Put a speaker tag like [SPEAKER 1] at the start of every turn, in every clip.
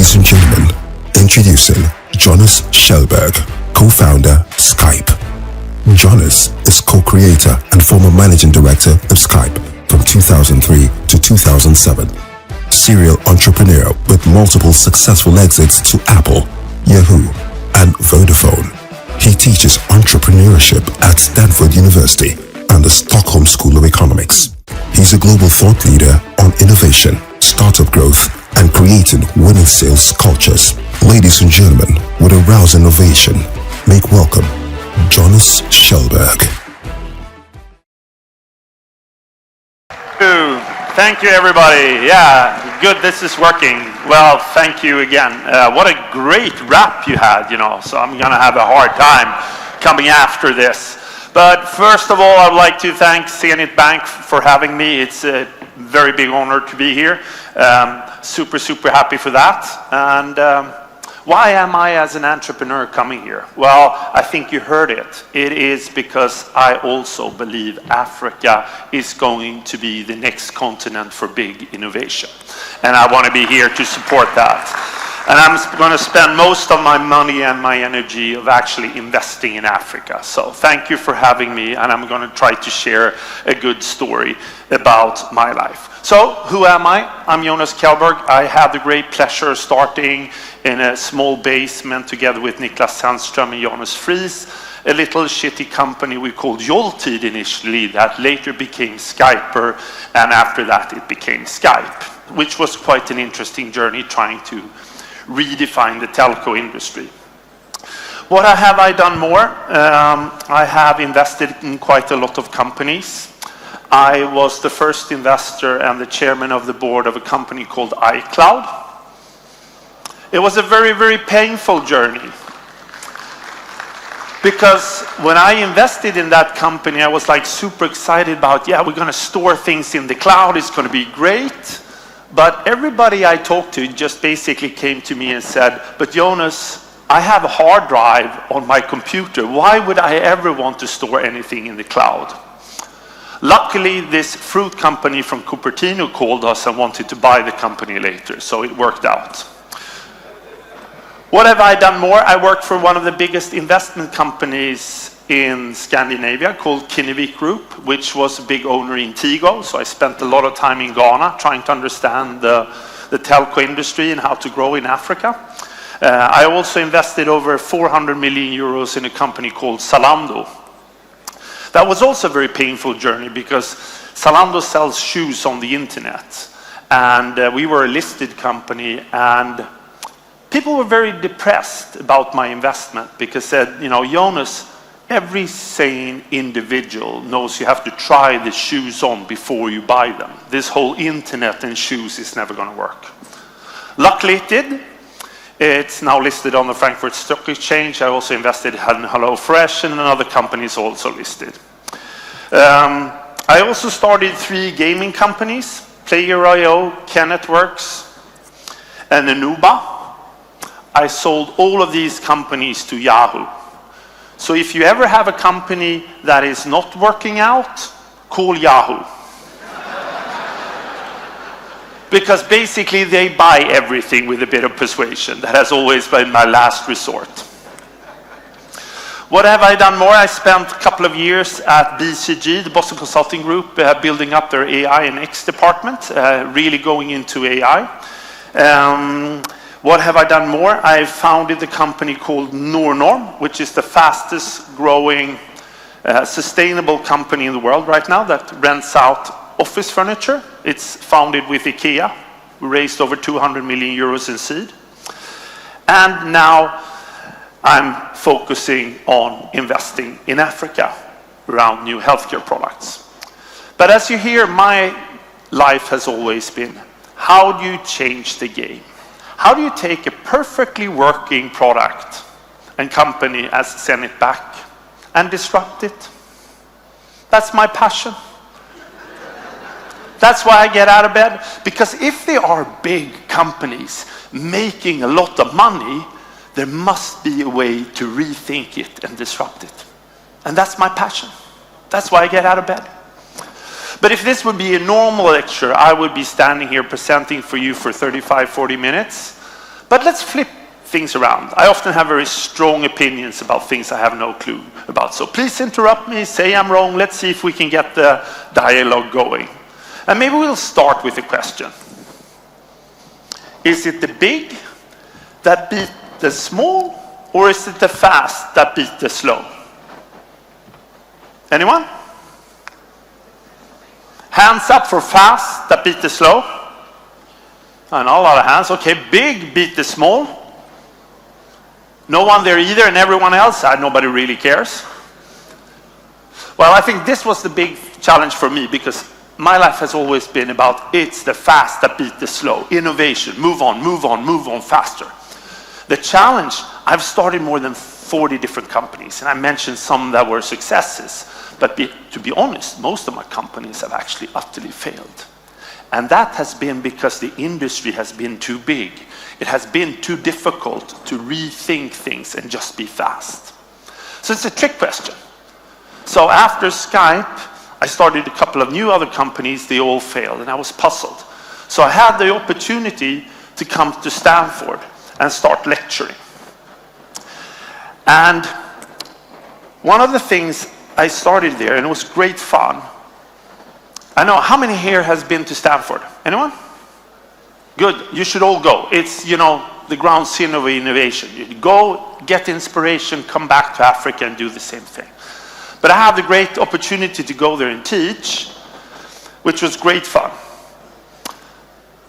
[SPEAKER 1] Ladies and gentlemen, introducing Jonas Kjellberg, co-founder SKYPE. Jonas is co-creator and former managing director of SKYPE from 2003 to 2007. Serial entrepreneur with multiple successful exits to Apple, Yahoo, and Vodafone. He teaches entrepreneurship at Stanford University and the Stockholm School of Economics. He's a global thought leader on innovation, startup growth, and creating winning sales cultures. Ladies and gentlemen, with a rousing ovation, make welcome Jonas Kjellberg.
[SPEAKER 2] Thank you, everybody. Yeah, good, this is working. Well, thank you again. What a great rap you had, so I'm gonna have a hard time coming after this. But first of all, I'd like to thank Zenith Bank for having me. It's a very big honor to be here. Super happy for that. And why am I, as an entrepreneur, coming here? Well, I think you heard it. It is because I also believe Africa is going to be the next continent for big innovation. And I want to be here to support that. And I'm going to spend most of my money and my energy of actually investing in Africa. So thank you for having me, and I'm going to try to share a good story about my life. So, who am I? I'm Jonas Kjellberg. I had the great pleasure of starting in a small basement together with Niklas Sandström and Jonas Fries, a little shitty company we called Joltid initially, that later became SKYPE, and after that it became SKYPE, which was quite an interesting journey trying to redefine the telco industry. What have I done more? I have invested in quite a lot of companies. I was the first investor and the chairman of the board of a company called iCloud. It was a very painful journey, because when I invested in that company, I was like super excited about, yeah, we're going to store things in the cloud, it's going to be great. But everybody I talked to just basically came to me and said, but Jonas, I have a hard drive on my computer. Why would I ever want to store anything in the cloud? Luckily, this fruit company from Cupertino called us and wanted to buy the company later, so it worked out. What have I done more? I worked for one of the biggest investment companies in Scandinavia called Kinnevik Group, which was a big owner in Tigo. So I spent a lot of time in Ghana trying to understand the telco industry and how to grow in Africa. I also invested over 400 million euros in a company called Zalando. That was also a very painful journey, because Zalando sells shoes on the internet. And we were a listed company, and people were very depressed about my investment, because said, Jonas, every sane individual knows you have to try the shoes on before you buy them. This whole internet and shoes is never going to work. Luckily it did. It's now listed on the Frankfurt Stock Exchange. I also invested in HelloFresh, and another company is also listed. I also started 3 gaming companies, Player.io, Kennetworks, and Anuba. I sold all of these companies to Yahoo. So if you ever have a company that is not working out, call Yahoo. Because basically they buy everything with a bit of persuasion. That has always been my last resort. What have I done more? I spent a couple of years at BCG, the Boston Consulting Group, building up their AI and X department, really going into AI. What have I done more? I founded a company called Nornorm, which is the fastest growing sustainable company in the world right now that rents out office furniture. It's founded with IKEA. We raised over 200 million euros in seed. And now I'm focusing on investing in Africa around new healthcare products. But as you hear, my life has always been, how do you change the game? How do you take a perfectly working product and company as Zenith back and disrupt it? That's my passion. That's why I get out of bed. Because if they are big companies making a lot of money, there must be a way to rethink it and disrupt it. And that's my passion. That's why I get out of bed. But if this would be a normal lecture, I would be standing here presenting for you for 35, 40 minutes. But let's flip things around. I often have very strong opinions about things I have no clue about. So please interrupt me, say I'm wrong. Let's see if we can get the dialogue going. And maybe we'll start with a question. Is it the big that beat the small, or is it the fast that beat the slow? Anyone? Hands up for fast that beat the slow. And a lot of hands. Okay, big beat the small. No one there either, and everyone else, nobody really cares. Well, I think this was the big challenge for me, because my life has always been about it's the fast that beat the slow. Innovation, move on, move on, move on faster. The challenge, I've started more than 40 different companies, and I mentioned some that were successes. But to be honest, most of my companies have actually utterly failed. And that has been because the industry has been too big. It has been too difficult to rethink things and just be fast. So it's a trick question. So after SKYPE, I started a couple of new other companies. They all failed, and I was puzzled. So I had the opportunity to come to Stanford and start lecturing. And one of the things I started there, and it was great fun. I know, how many here has been to Stanford? Anyone? Good, you should all go. It's, the ground zero of innovation. You go, get inspiration, come back to Africa and do the same thing. But I had the great opportunity to go there and teach, which was great fun.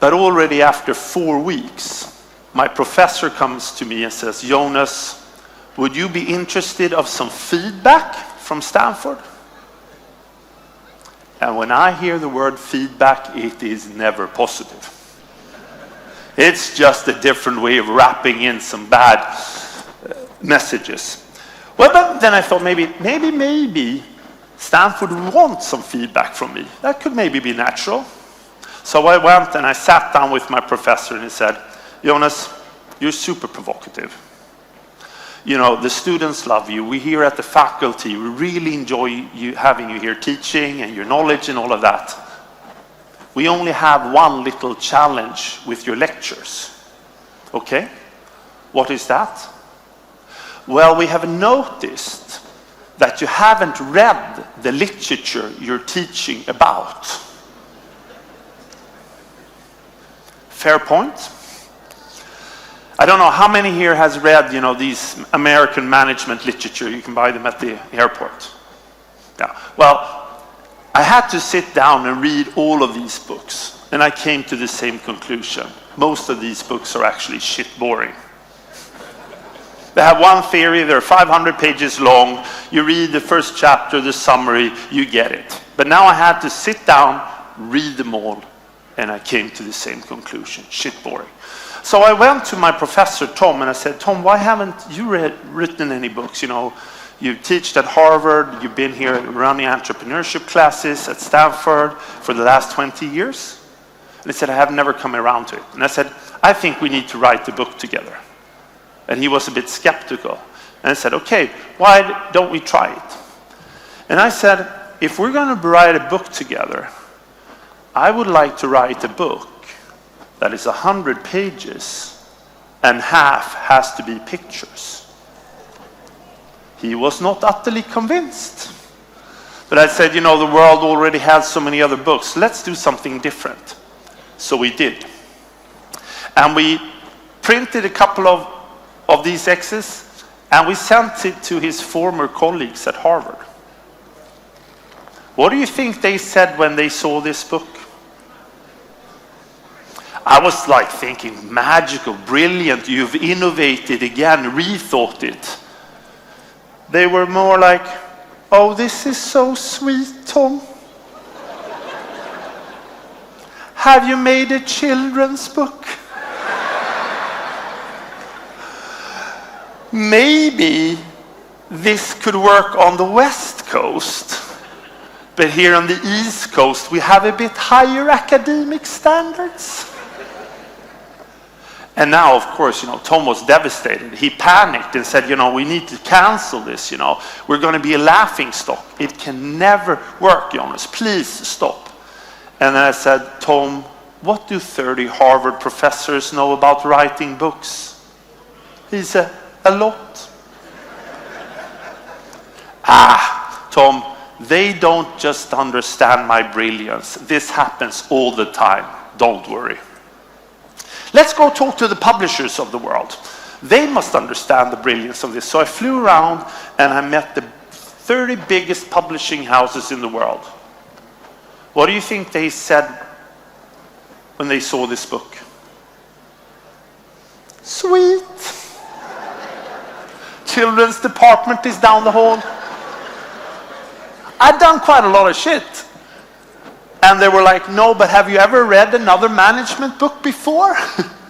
[SPEAKER 2] But already after 4 weeks, my professor comes to me and says, Jonas, would you be interested of some feedback from Stanford? And when I hear the word feedback, it is never positive. It's just a different way of wrapping in some bad messages. Well, but then I thought maybe Stanford wants some feedback from me. That could maybe be natural. So I went and I sat down with my professor and he said, Jonas, you're super provocative. The students love you. We here at the faculty, we really enjoy having you here teaching and your knowledge and all of that. We only have one little challenge with your lectures. Okay? What is that? Well, we have noticed that you haven't read the literature you're teaching about. Fair point. I don't know how many here has read, these American management literature. You can buy them at the airport. Yeah. Well, I had to sit down and read all of these books, and I came to the same conclusion. Most of these books are actually shit boring. They have one theory, they're 500 pages long. You read the first chapter, the summary, you get it. But now I had to sit down, read them all, and I came to the same conclusion, shit boring. So I went to my professor, Tom, and I said, Tom, why haven't you written any books? You teach at Harvard, you've been here running entrepreneurship classes at Stanford for the last 20 years. And he said, I have never come around to it. And I said, I think we need to write a book together. And he was a bit skeptical. And I said, okay, why don't we try it? And I said, if we're going to write a book together, I would like to write a book that is 100 pages and half has to be pictures. He was not utterly convinced. But I said, the world already has so many other books. Let's do something different. So we did. And we printed a couple of these X's, and we sent it to his former colleagues at Harvard. What do you think they said when they saw this book? I was thinking, magical, brilliant, you've innovated again, rethought it. They were more like, oh, this is so sweet, Tom. Have you made a children's book? Maybe this could work on the West Coast, but here on the East Coast we have a bit higher academic standards. And now, of course, Tom was devastated. He panicked and said, we need to cancel this, We're going to be a laughingstock. It can never work, Jonas. Please stop. And then I said, Tom, what do 30 Harvard professors know about writing books? He said, a lot. Tom, they don't just understand my brilliance. This happens all the time. Don't worry. Let's go talk to the publishers of the world. They must understand the brilliance of this. So I flew around and I met the 30 biggest publishing houses in the world. What do you think they said when they saw this book? Sweet. Children's department is down the hall. I'd done quite a lot of shit. And they were like, no, but have you ever read another management book before?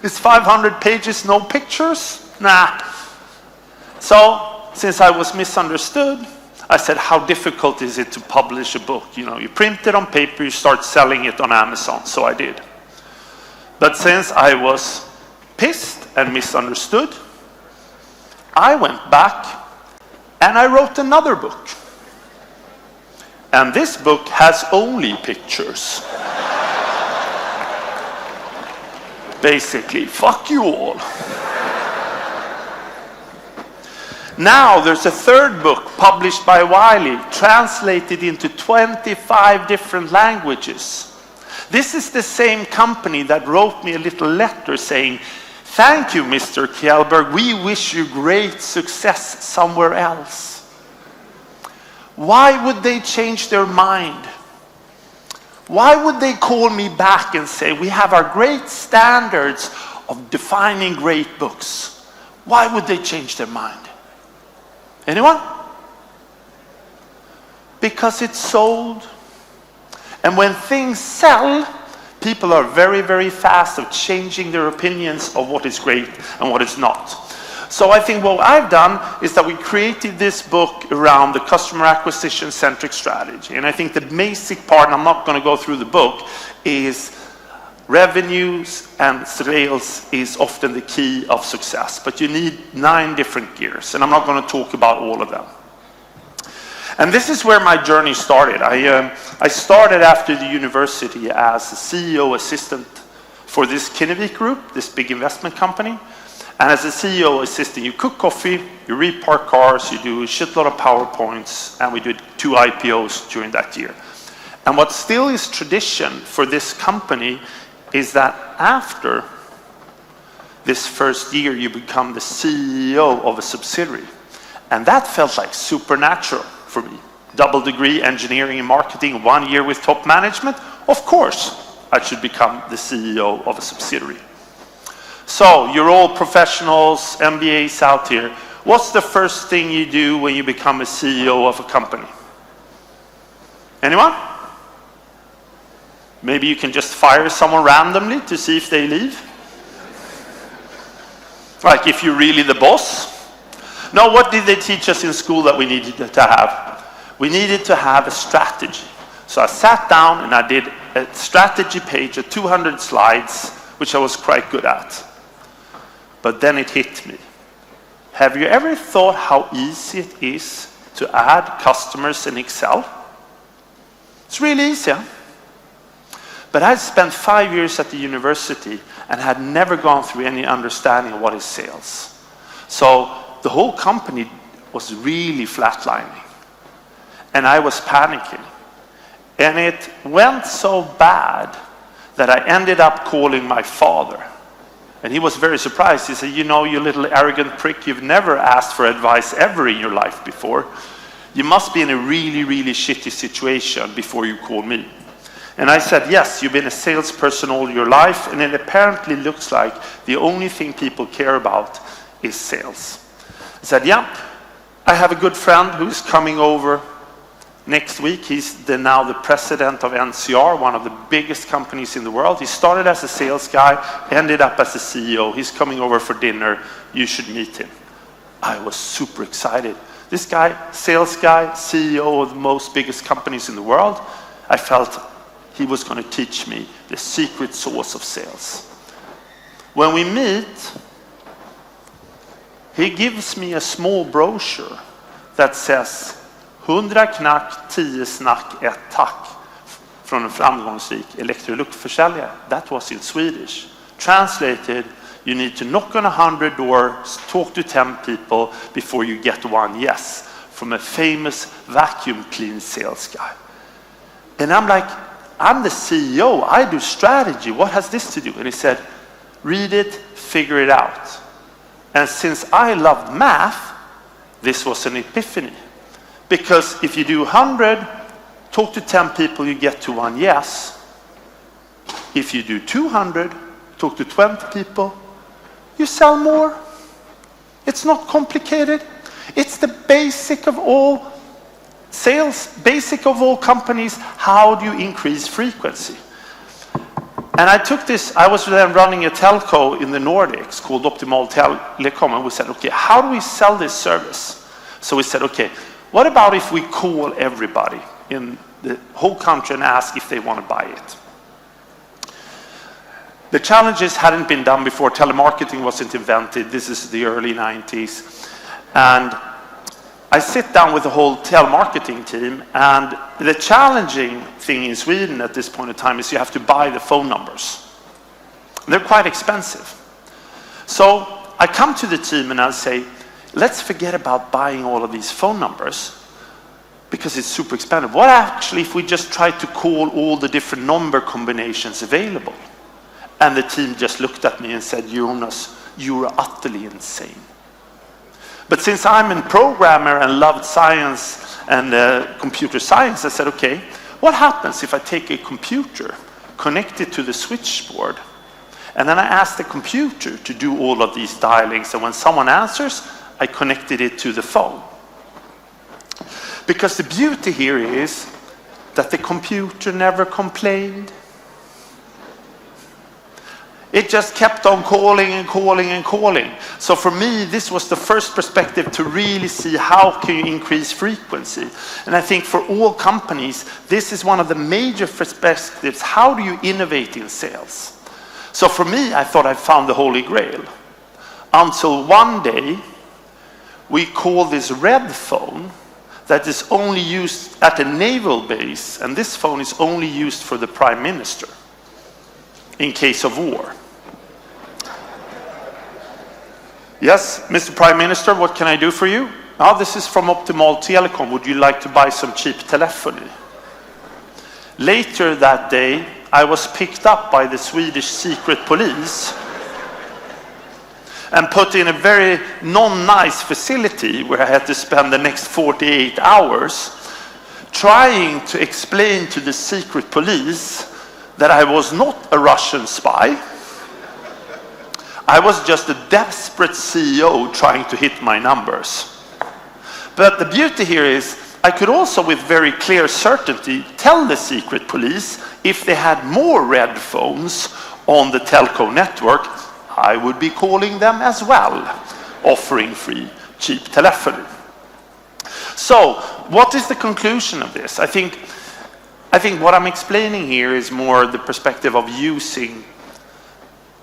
[SPEAKER 2] It's 500 pages, no pictures? Nah. So, since I was misunderstood, I said, how difficult is it to publish a book? You know, you print it on paper, you start selling it on Amazon. So I did. But since I was pissed and misunderstood, I went back and I wrote another book. And this book has only pictures. Basically, fuck you all. Now there's a third book published by Wiley, translated into 25 different languages. This is the same company that wrote me a little letter saying, thank you, Mr. Kjellberg, we wish you great success somewhere else. Why would they change their mind? Why would they call me back and say, we have our great standards of defining great books? Why would they change their mind? Anyone? Because it's sold. And when things sell, people are very, very fast of changing their opinions of what is great and what is not. So I think what I've done is that we created this book around the customer acquisition centric strategy. And I think the basic part, and I'm not going to go through the book, is revenues and sales is often the key of success. But you need 9 different gears, and I'm not going to talk about all of them. And this is where my journey started. I started after the university as a CEO assistant for this Keynote group, this big investment company. And as a CEO assistant, you cook coffee, you repark cars, you do a shitload of PowerPoints, and we did 2 IPOs during that year. And what still is tradition for this company is that after this first year, you become the CEO of a subsidiary. And that felt like supernatural for me. Double degree, engineering and marketing, 1 year with top management. Of course, I should become the CEO of a subsidiary. So, you're all professionals, MBAs out here. What's the first thing you do when you become a CEO of a company? Anyone? Maybe you can just fire someone randomly to see if they leave? Like if you're really the boss? No, what did they teach us in school that we needed to have? We needed to have a strategy. So I sat down and I did a strategy page of 200 slides, which I was quite good at. But then it hit me. Have you ever thought how easy it is to add customers in Excel? It's really easy. Huh? But I spent 5 years at the university and had never gone through any understanding of what is sales. So the whole company was really flatlining. And I was panicking. And it went so bad that I ended up calling my father. And he was very surprised. He said, you know, you little arrogant prick, you've never asked for advice ever in your life before. You must be in a really, really shitty situation before you call me. And I said, yes, you've been a salesperson all your life, and it apparently looks like the only thing people care about is sales. I said, yeah, I have a good friend who's coming over next week. He's now the president of NCR, one of the biggest companies in the world. He started as a sales guy, ended up as a CEO. He's coming over for dinner. You should meet him. I was super excited. This guy, sales guy, CEO of the most biggest companies in the world, I felt he was going to teach me the secret sauce of sales. When we meet, he gives me a small brochure that says 100 knack, 10 snack, 1 tack från en framgångsrik Electrolux-försäljare. That was in Swedish. Translated, you need to knock on 100 doors, talk to 10 people before you get one yes, from a famous vacuum clean sales guy. And I'm like, I'm the CEO, I do strategy, what has this to do? And he said, read it, figure it out. And since I loved math, this was an epiphany. Because if you do 100, talk to 10 people, you get to one yes. If you do 200, talk to 20 people, you sell more. It's not complicated. It's the basic of all sales, basic of all companies. How do you increase frequency? And I took this, I was then running a telco in the Nordics called Optimal Telecom, and we said, okay, how do we sell this service? So we said, okay, what about if we call everybody in the whole country and ask if they want to buy it? The challenges hadn't been done before. Telemarketing wasn't invented. This is the early 90s. And I sit down with the whole telemarketing team, and the challenging thing in Sweden at this point in time is you have to buy the phone numbers. They're quite expensive. So I come to the team and I'll say, let's forget about buying all of these phone numbers because it's super expensive. What actually if we just try to call all the different number combinations available? And the team just looked at me and said, Jonas, you're utterly insane. But since I'm a programmer and loved science and computer science, I said, okay, what happens if I take a computer, connect it to the switchboard, and then I ask the computer to do all of these dialings, and when someone answers, I connected it to the phone. Because the beauty here is that the computer never complained. It just kept on calling and calling and calling. So for me, this was the first perspective to really see how can you increase frequency. And I think for all companies, this is one of the major perspectives. How do you innovate in sales? So for me, I thought I found the Holy Grail. Until one day, we call this red phone that is only used at a naval base, and this phone is only used for the Prime Minister in case of war. Yes, Mr. Prime Minister, what can I do for you? Oh, this is from Optimal Telecom. Would you like to buy some cheap telephony? Later that day, I was picked up by the Swedish secret police and put in a very non-nice facility where I had to spend the next 48 hours trying to explain to the secret police that I was not a Russian spy. I was just a desperate CEO trying to hit my numbers. But the beauty here is I could also with very clear certainty tell the secret police if they had more red phones on the telco network, I would be calling them as well, offering free cheap telephony. So what is the conclusion of this? I think what I'm explaining here is more the perspective of using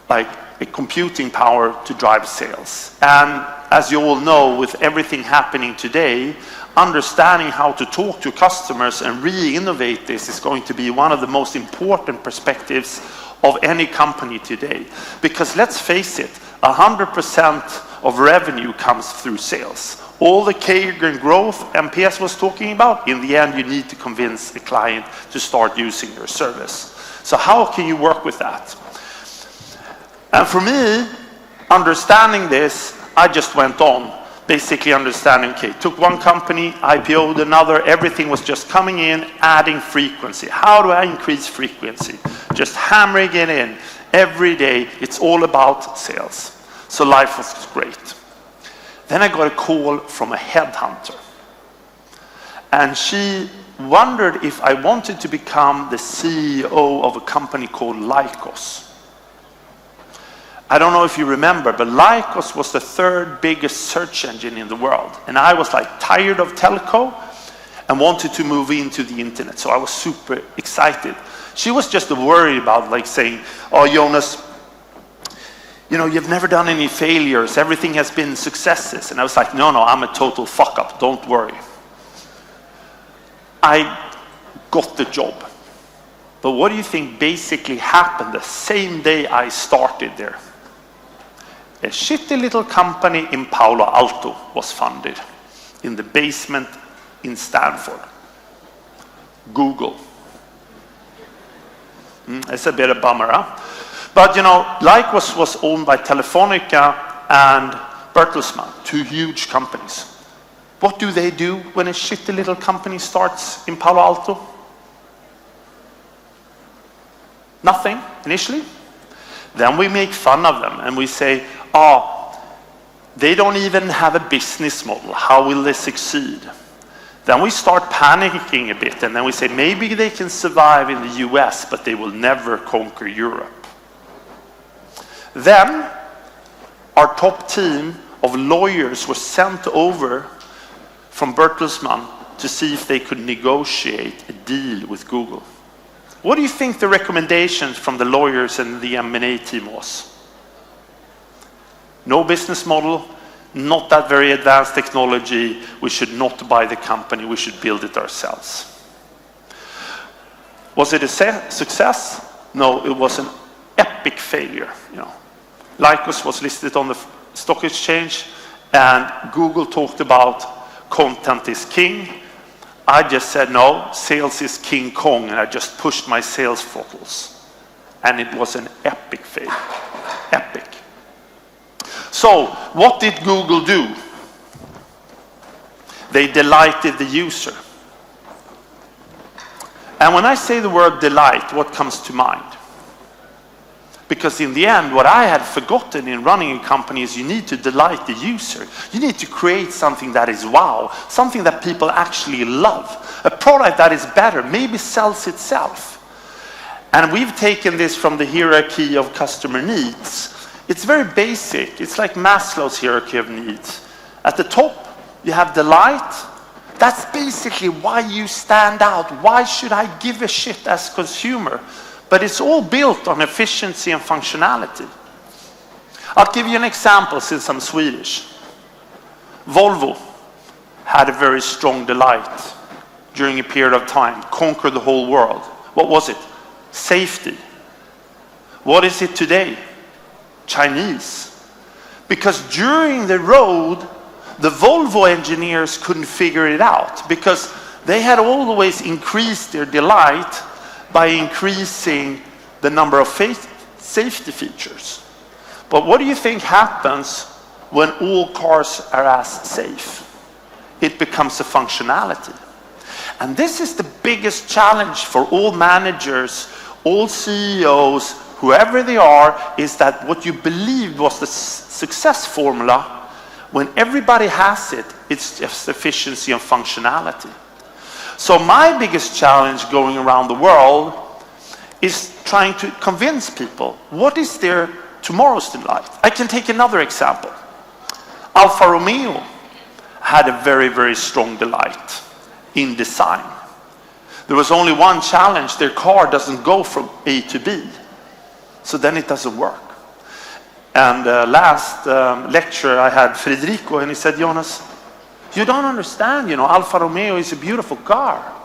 [SPEAKER 2] like a computing power to drive sales. And as you all know, with everything happening today, understanding how to talk to customers and re-innovate this is going to be one of the most important perspectives of any company today. Because let's face it, 100% of revenue comes through sales. All the CAGR and growth MPS was talking about, in the end you need to convince a client to start using your service. So how can you work with that? And for me, understanding this, I just went on, basically understanding, okay, took one company, IPO'd another, everything was just coming in, adding frequency. How do I increase frequency? Just hammering it in every day. It's all about sales. So life was great. Then I got a call from a headhunter. And she wondered if I wanted to become the CEO of a company called Lycos. I don't know if you remember, but Lycos was the third biggest search engine in the world. And I was like tired of telco and wanted to move into the internet. So I was super excited. She was just worried about like saying, oh, Jonas, you know, you've never done any failures. Everything has been successes. And I was like, no, I'm a total fuck up. Don't worry. I got the job. But what do you think basically happened the same day I started there? A shitty little company in Palo Alto was funded in the basement in Stanford. Google. It's a bit of a bummer, huh? But you know, Lycos was owned by Telefonica and Bertelsmann, two huge companies. What do they do when a shitty little company starts in Palo Alto? Nothing, initially. Then we make fun of them and we say, oh, they don't even have a business model. How will they succeed? Then we start panicking a bit and then we say, maybe they can survive in the US, but they will never conquer Europe. Then our top team of lawyers were sent over from Bertelsmann to see if they could negotiate a deal with Google. What do you think the recommendations from the lawyers and the M&A team was? No business model, not that very advanced technology, we should not buy the company, we should build it ourselves. Was it a success? No, it was an epic failure. You know, Lycos was listed on the stock exchange and Google talked about content is king. I just said, no, sales is King Kong, and I just pushed my sales throttles. And it was an epic failure. Epic. So, what did Google do? They delighted the user. And when I say the word delight, what comes to mind? Because in the end, what I had forgotten in running a company is you need to delight the user. You need to create something that is wow, something that people actually love, a product that is better, maybe sells itself. And we've taken this from the hierarchy of customer needs. It's very basic. It's like Maslow's hierarchy of needs. At the top, you have delight. That's basically why you stand out. Why should I give a shit as consumer? But it's all built on efficiency and functionality. I'll give you an example since I'm Swedish. Volvo had a very strong delight during a period of time, conquered the whole world. What was it? Safety. What is it today? Chinese. Because during the road, the Volvo engineers couldn't figure it out because they had always increased their delight by increasing the number of safety features. But what do you think happens when all cars are as safe? It becomes a functionality. And this is the biggest challenge for all managers, all CEOs, whoever they are, is that what you believed was the success formula, when everybody has it, it's just efficiency and functionality. So my biggest challenge going around the world is trying to convince people, what is their tomorrow's delight? I can take another example. Alfa Romeo had a very, very strong delight in design. There was only one challenge: their car doesn't go from A to B. So then it doesn't work. And last lecture I had Federico, and he said, Jonas, you don't understand, you know, Alfa Romeo is a beautiful car.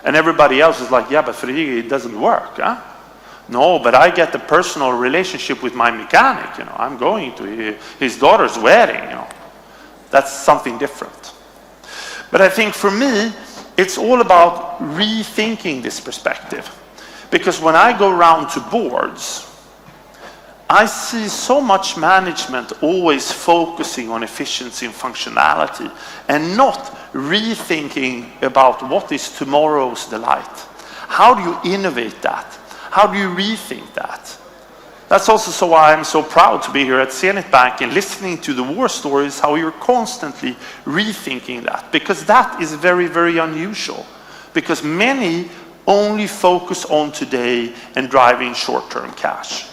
[SPEAKER 2] And everybody else is like, yeah, but Federico, it doesn't work, huh? No, but I get the personal relationship with my mechanic, you know. I'm going to his daughter's wedding, you know. That's something different. But I think for me, it's all about rethinking this perspective. Because when I go around to boards, I see so much management always focusing on efficiency and functionality and not rethinking about what is tomorrow's delight. How do you innovate that? How do you rethink that? That's also why I'm so proud to be here at Zenith Bank and listening to the war stories, how you're constantly rethinking that. Because that is very, very unusual. Because many only focus on today and driving short-term cash.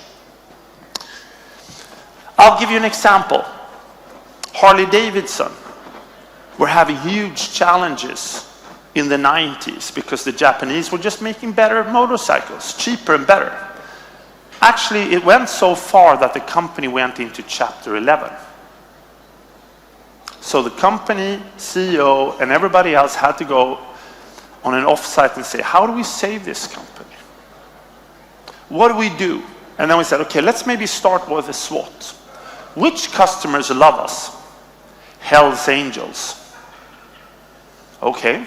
[SPEAKER 2] I'll give you an example. Harley Davidson were having huge challenges in the 90s because the Japanese were just making better motorcycles, cheaper and better. Actually, it went so far that the company went into Chapter 11. So the company, CEO, and everybody else had to go on an offsite and say, how do we save this company? what do we do? And then we said, okay, let's maybe start with a SWOT. Which customers love us? Hell's Angels. Okay.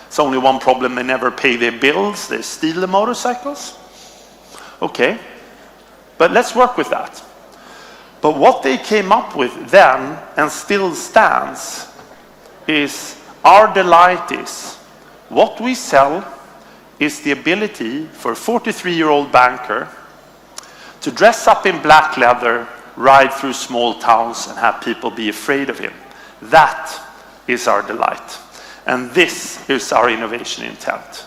[SPEAKER 2] It's only one problem, they never pay their bills, they steal the motorcycles. Okay. But let's work with that. But what they came up with then, and still stands, is our delight is, what we sell is the ability for a 43-year-old banker to dress up in black leather, ride through small towns and have people be afraid of him. That is our delight. And this is our innovation intent.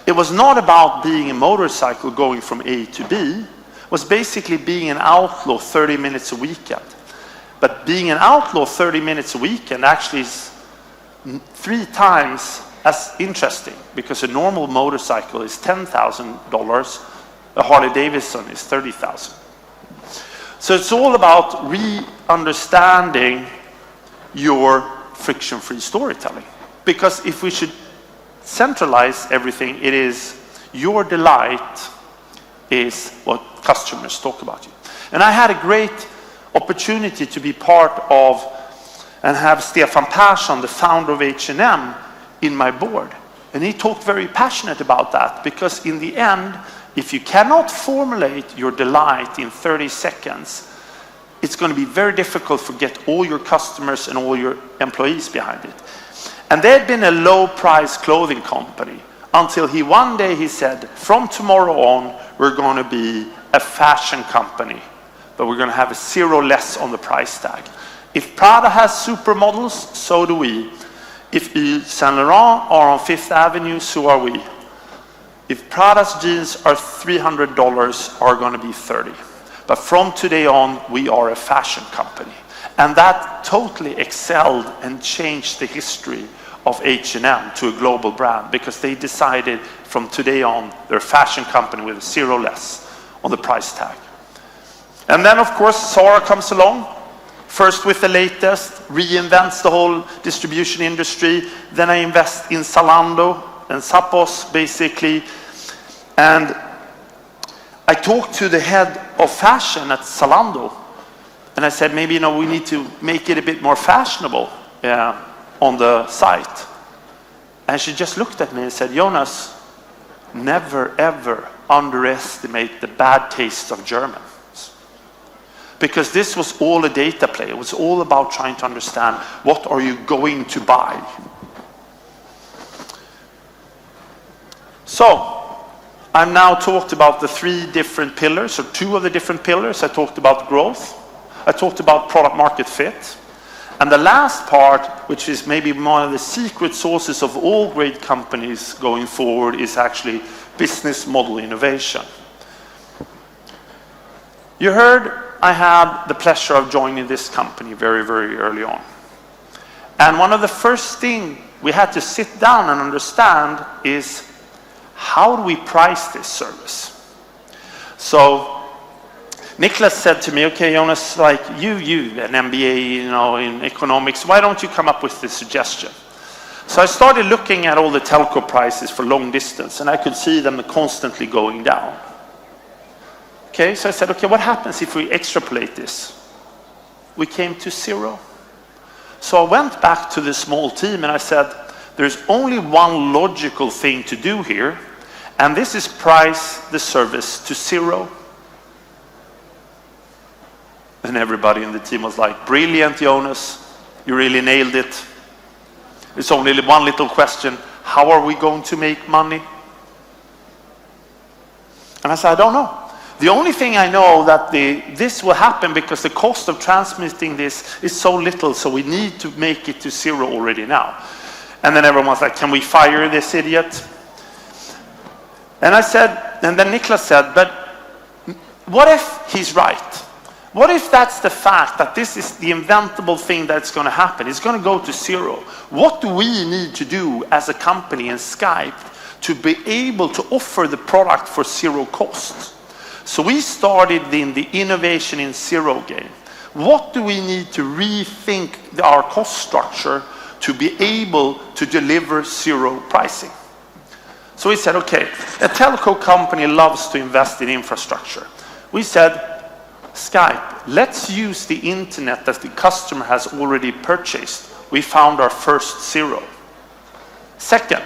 [SPEAKER 2] It was not about being a motorcycle going from A to B. It was basically being an outlaw 30 minutes a weekend. But being an outlaw 30 minutes a weekend actually is 3 times as interesting, because a normal motorcycle is $10,000, a Harley Davidson is $30,000. So it's all about re-understanding your friction-free storytelling. Because if we should centralize everything, it is your delight is what customers talk about you. And I had a great opportunity to be part of and have Stefan Persson, the founder of H&M, in my board. And he talked very passionate about that, because in the end, if you cannot formulate your delight in 30 seconds, it's going to be very difficult to get all your customers and all your employees behind it. And they had been a low-price clothing company until one day he said, from tomorrow on, we're going to be a fashion company, but we're going to have a 0 less on the price tag. If Prada has supermodels, so do we. If Yves Saint Laurent are on Fifth Avenue, so are we. If Prada's jeans are $300, are going to be $30. But from today on, we are a fashion company. And that totally excelled and changed the history of H&M to a global brand, because they decided from today on, they're a fashion company with 0 less on the price tag. And then, of course, Zara comes along, first with the latest, reinvents the whole distribution industry. Then I invest in Zalando and Zappos, basically. And I talked to the head of fashion at Zalando, and I said, maybe, we need to make it a bit more fashionable on the site. And she just looked at me and said, Jonas, never ever underestimate the bad taste of Germans. Because this was all a data play. It was all about trying to understand, what are you going to buy? So, I've now talked about the 3 different pillars, or 2 of the different pillars. I talked about growth. I talked about product market fit. And the last part, which is maybe one of the secret sources of all great companies going forward, is actually business model innovation. You heard I had the pleasure of joining this company very, very early on. And one of the first things we had to sit down and understand is, how do we price this service? So Niklas said to me, okay, Jonas, like you an MBA, in economics, why don't you come up with this suggestion? So I started looking at all the telco prices for long distance, and I could see them constantly going down. Okay, so I said, okay, what happens if we extrapolate this? We came to 0. So I went back to the small team and I said, there's only one logical thing to do here, and this is price the service to 0. And everybody in the team was like, brilliant, Jonas, you really nailed it. It's only one little question, how are we going to make money? And I said, I don't know. The only thing I know that this will happen because the cost of transmitting this is so little, so we need to make it to 0 already now. And then everyone was like, can we fire this idiot? And I said, and then Niklas said, but what if he's right? What if that's the fact that this is the inventable thing that's going to happen? It's going to go to 0. What do we need to do as a company in SKYPE to be able to offer the product for 0 cost? So we started in the innovation in 0 game. What do we need to rethink our cost structure to be able to deliver 0 pricing? So we said, okay, a telco company loves to invest in infrastructure. We said, Skype, let's use the internet that the customer has already purchased. We found our first zero. Second,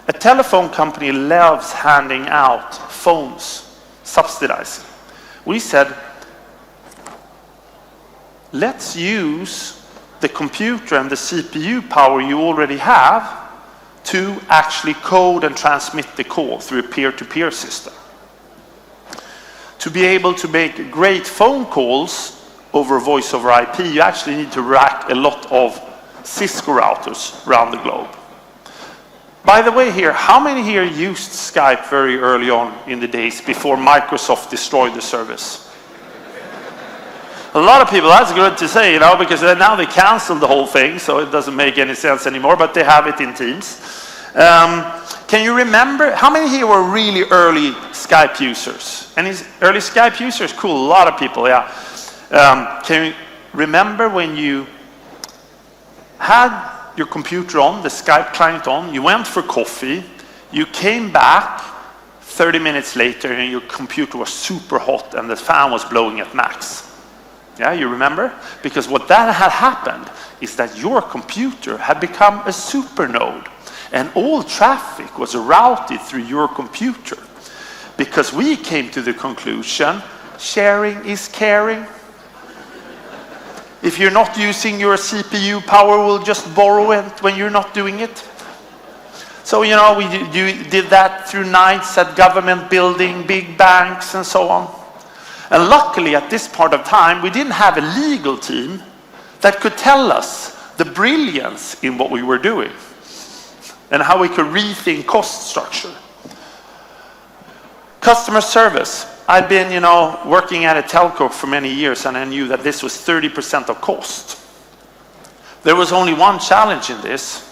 [SPEAKER 2] a telephone company loves handing out phones, subsidizing. We said, let's use the computer and the CPU power you already have to actually code and transmit the call through a peer-to-peer system. To be able to make great phone calls over voice over IP, you actually need to rack a lot of Cisco routers around the globe. By the way here, how many here used Skype very early on in the days before Microsoft destroyed the service? A lot of people, that's good to say, because now they canceled the whole thing, so it doesn't make any sense anymore, but they have it in Teams. Can you remember, how many here were really early Skype users? Any early Skype users? Cool, a lot of people, yeah. Can you remember when you had your computer on, the Skype client on, you went for coffee, you came back 30 minutes later and your computer was super hot and the fan was blowing at max? Yeah, you remember? Because what that had happened is that your computer had become a super node and all traffic was routed through your computer. Because we came to the conclusion, sharing is caring. If you're not using your CPU power, we'll just borrow it when you're not doing it. So, we did that through nights at government building, big banks and so on. And luckily, at this part of time, we didn't have a legal team that could tell us the brilliance in what we were doing and how we could rethink cost structure. Customer service. I've been, working at a telco for many years, and I knew that this was 30% of cost. There was only one challenge in this.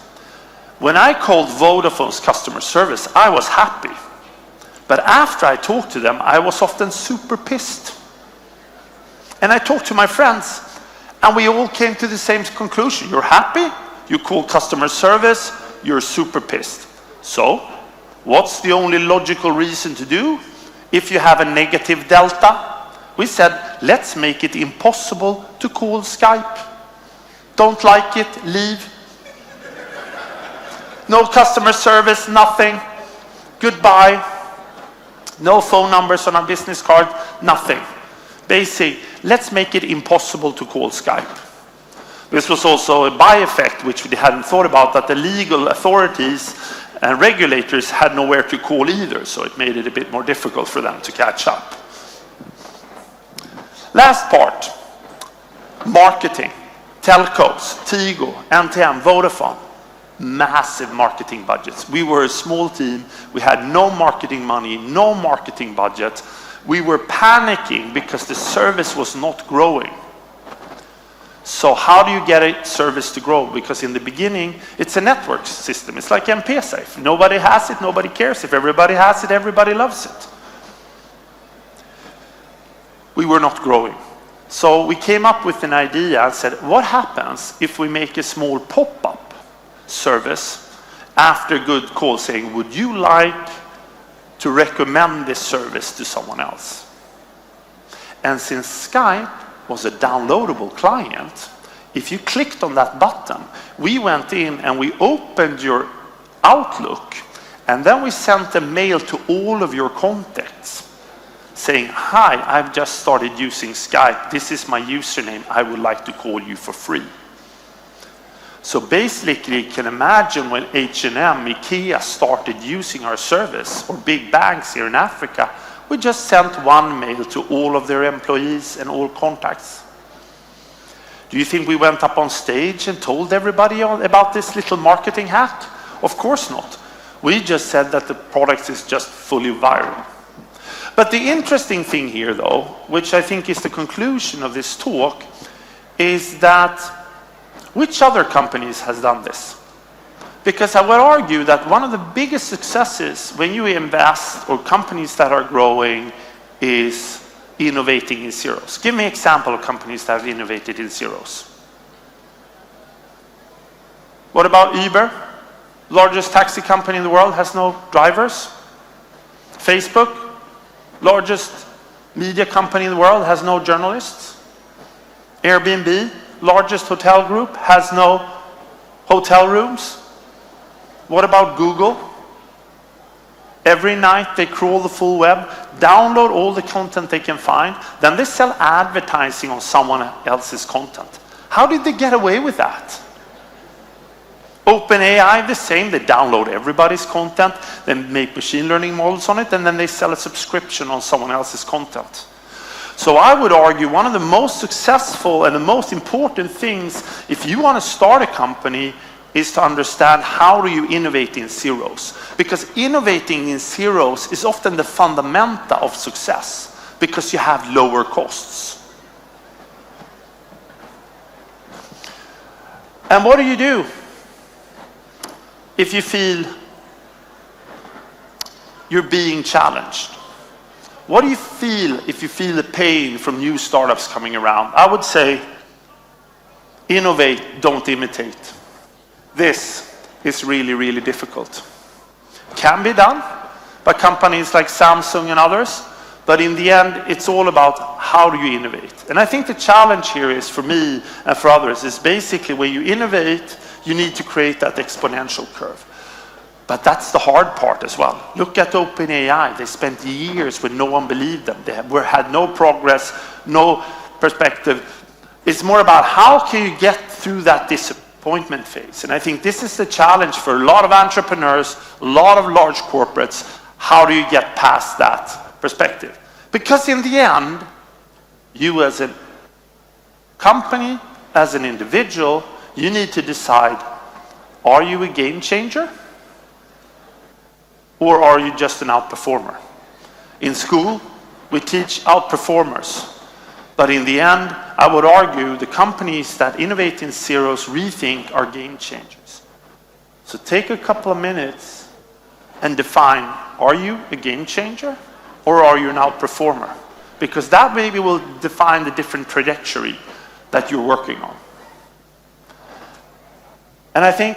[SPEAKER 2] When I called Vodafone's customer service, I was happy. But after I talked to them, I was often super pissed. And I talked to my friends, and we all came to the same conclusion. You're happy, you call customer service, you're super pissed. So, what's the only logical reason to do if you have a negative delta? We said, let's make it impossible to call Skype. Don't like it, leave. No customer service, nothing. Goodbye. No phone numbers on our business card, nothing. Basic, let's make it impossible to call Skype. This was also a by-effect, which we hadn't thought about, that the legal authorities and regulators had nowhere to call either, so it made it a bit more difficult for them to catch up. Last part, marketing. Telcos, Tigo, NTM, Vodafone. Massive marketing budgets. We were a small team. We had no marketing money, no marketing budget. We were panicking because the service was not growing. So how do you get a service to grow? Because in the beginning, it's a network system. It's like M-Pesa. If nobody has it, nobody cares. If everybody has it, everybody loves it. We were not growing. So we came up with an idea and said, what happens if we make a small pop-up service after a good call saying, would you like to recommend this service to someone else? And since Skype was a downloadable client, if you clicked on that button, we went in and we opened your Outlook, and then we sent a mail to all of your contacts saying, hi, I've just started using Skype. This is my username. I would like to call you for free. So basically, you can imagine when H&M, IKEA started using our service, or big banks here in Africa, we just sent one mail to all of their employees and all contacts. Do you think we went up on stage and told everybody about this little marketing hack? Of course not. We just said that the product is just fully viral. But the interesting thing here, though, which I think is the conclusion of this talk, is that which other companies has done this? Because I would argue that one of the biggest successes when you invest, or companies that are growing, is innovating in zeros. Give me an example of companies that have innovated in zeros. What about Uber? largest taxi company in the world, has no drivers. Facebook, largest media company in the world, has no journalists. Airbnb, largest hotel group, has no hotel rooms. What about Google? Every night they crawl the full web, download all the content they can find, then they sell advertising on someone else's content. How did they get away with that? OpenAI, the same. They download everybody's content, they make machine learning models on it, and then they sell a subscription on someone else's content. So I would argue one of the most successful and the most important things, if you want to start a company, is to understand how do you innovate in zeros. Because innovating in zeros is often the fundamental of success, because you have lower costs. And what do? If you feel you're being challenged? What do you feel if you feel the pain from new startups coming around? I would say, innovate, don't imitate. This is really, really difficult. Can be done by companies like Samsung and others, but in the end, it's all about how do you innovate. And I think the challenge here is, for me and for others, is basically when you innovate, you need to create that exponential curve. But that's the hard part as well. Look at OpenAI. They spent years when no one believed them. They had no progress, no perspective. It's more about how can you get through that disappointment phase. And I think this is the challenge for a lot of entrepreneurs, a lot of large corporates. How do you get past that perspective? Because in the end, you as a company, as an individual, you need to decide, are you a game changer? Or are you just an outperformer? In school, we teach outperformers. But in the end, I would argue the companies that innovate in zeros rethink are game changers. So take a couple of minutes and define, are you a game changer? Or are you an outperformer? Because that maybe will define the different trajectory that you're working on. And I think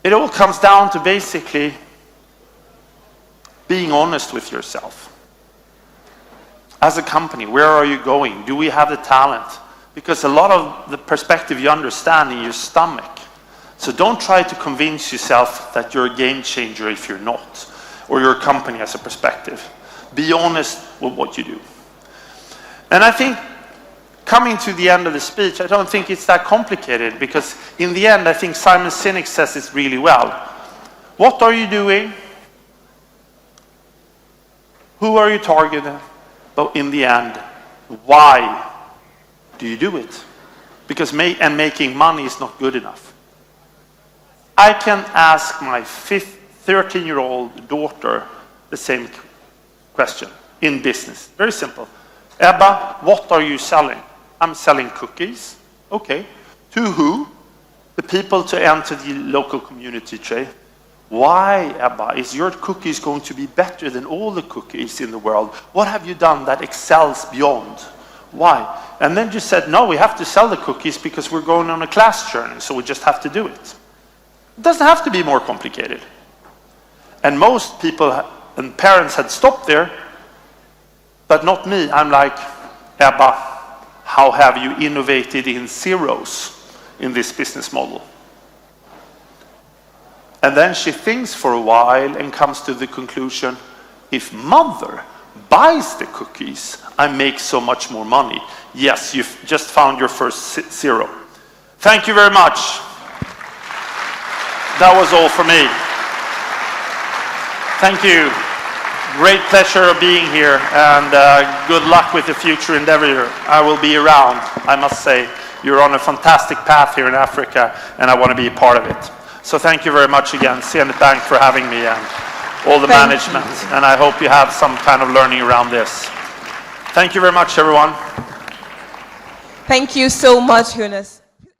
[SPEAKER 2] it all comes down to basically being honest with yourself. As a company, where are you going? Do we have the talent? Because a lot of the perspective you understand in your stomach. So don't try to convince yourself that you're a game changer if you're not, or your company has a perspective. Be honest with what you do. And I think coming to the end of the speech, I don't think it's that complicated, because in the end, I think Simon Sinek says it really well. What are you doing? Who are you targeting? But in the end, why do you do it? Because making money is not good enough. I can ask my 13-year-old daughter the same question in business. Very simple. Ebba, what are you selling? I'm selling cookies. Okay. To who? The people to enter the local community trade. Why, Ebba, is your cookies going to be better than all the cookies in the world? What have you done that excels beyond? Why? And then you said, no, we have to sell the cookies because we're going on a class journey, so we just have to do it. It doesn't have to be more complicated. And most people and parents had stopped there, but not me. I'm like, Ebba, how have you innovated in zeros in this business model? And then she thinks for a while and comes to the conclusion, if mother buys the cookies, I make so much more money. Yes, you've just found your first zero. Thank you very much. That was all for me. Thank you. Great pleasure of being here, and good luck with the future endeavor. I will be around. I must say, you're on a fantastic path here in Africa, and I want to be a part of it. So thank you very much again, Zenith Bank, for having me, and all the management. And I hope you have some kind of learning around this. Thank you very much, everyone.
[SPEAKER 3] Thank you so much, Jonas.